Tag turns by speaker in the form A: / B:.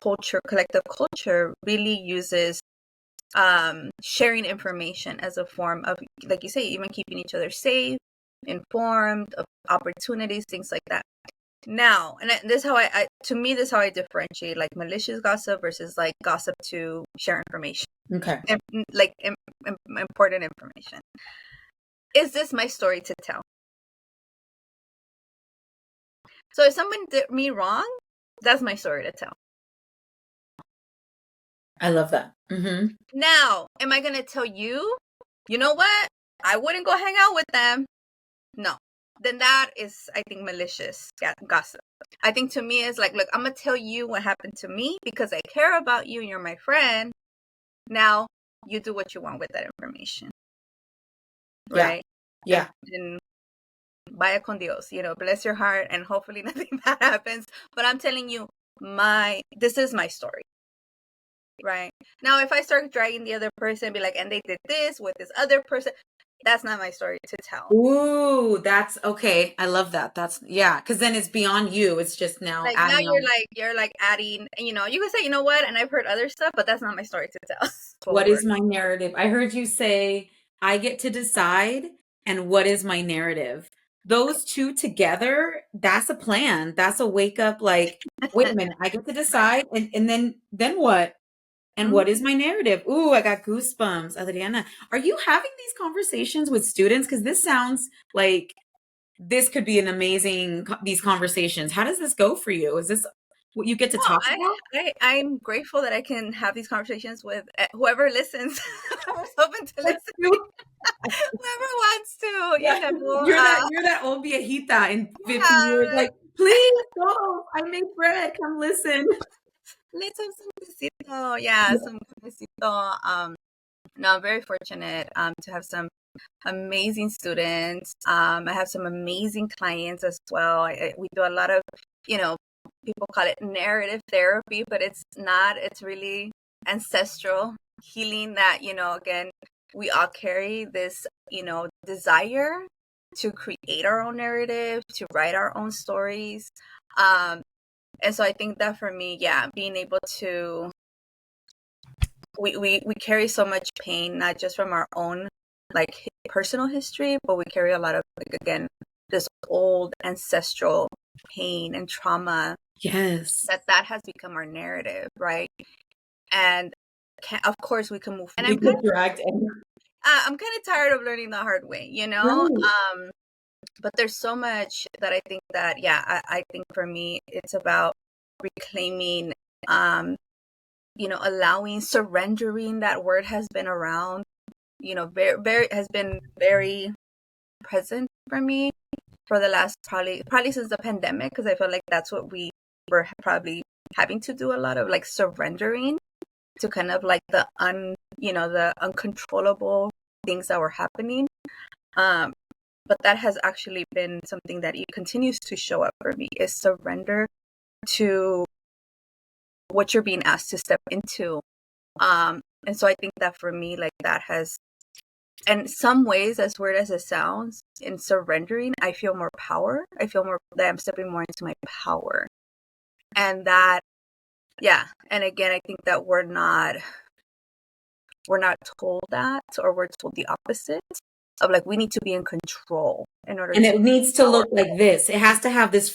A: collective culture really uses sharing information as a form of, like you say, even keeping each other safe, informed of opportunities, things like that. Now, and this is how to me, this is how I differentiate like malicious gossip versus like gossip to share information.
B: Okay.
A: Like important information. Is this my story to tell? So if someone did me wrong, that's my story to tell.
B: I love that. Mm-hmm.
A: Now, am I going to tell you, you know what? I wouldn't go hang out with them. No. Then that is, I think, malicious gossip. I think to me, it's like, look, I'm going to tell you what happened to me because I care about you and you're my friend. Now, you do what you want with that information. Right?
B: Yeah.
A: And vaya con Dios, bless your heart and hopefully nothing bad happens. But I'm telling you, this is my story. Right? Now, if I start dragging the other person and be like, and they did this with this other person, that's not my story to tell.
B: Ooh, that's okay. I love that. Because then it's beyond you. It's just now
A: like
B: adding
A: now you're like adding, you can say, you know what, and I've heard other stuff, but that's not my story to tell.
B: What is my narrative? I heard you say, I get to decide, and what is my narrative? Those two together, that's a plan. That's a wake up like, wait a minute, I get to decide, and then what? And what is my narrative? Ooh, I got goosebumps. Adriana, are you having these conversations with students? Because this sounds like this could be an amazing, these conversations. How does this go for you? Is this what you get to talk about?
A: I'm grateful that I can have these conversations with whoever listens. I was hoping to listen. Whoever wants to,
B: You're that old viejita in 50 years, like, please go. I made bread. Come listen.
A: Let's have some besito. Yeah, some besito. No, I'm very fortunate to have some amazing students. I have some amazing clients as well. We do a lot of, people call it narrative therapy, but it's not. It's really ancestral healing that, again, we all carry this, desire to create our own narrative, to write our own stories. And so I think that for me, being able to, we carry so much pain, not just from our own like personal history, but we carry a lot of, like, again, this old ancestral pain and trauma.
B: Yes.
A: That has become our narrative, right? And of course we can move. And I'm kind of tired of learning the hard way, Right. But there's so much that I think that, I think for me, it's about reclaiming, allowing, surrendering. That word has been around, has been very present for me for the last probably since the pandemic, because I feel like that's what we were probably having to do a lot of, like, surrendering to kind of like the uncontrollable things that were happening. But that has actually been something that continues to show up for me, is surrender to what you're being asked to step into. And so I think that for me, like, that has, in some ways, as weird as it sounds, in surrendering, I feel more power. I feel more that I'm stepping more into my power. And that, and again, I think that we're not told that, or we're told the opposite of, like, we need to be in control in order.
B: And it needs to look like this. It has to have this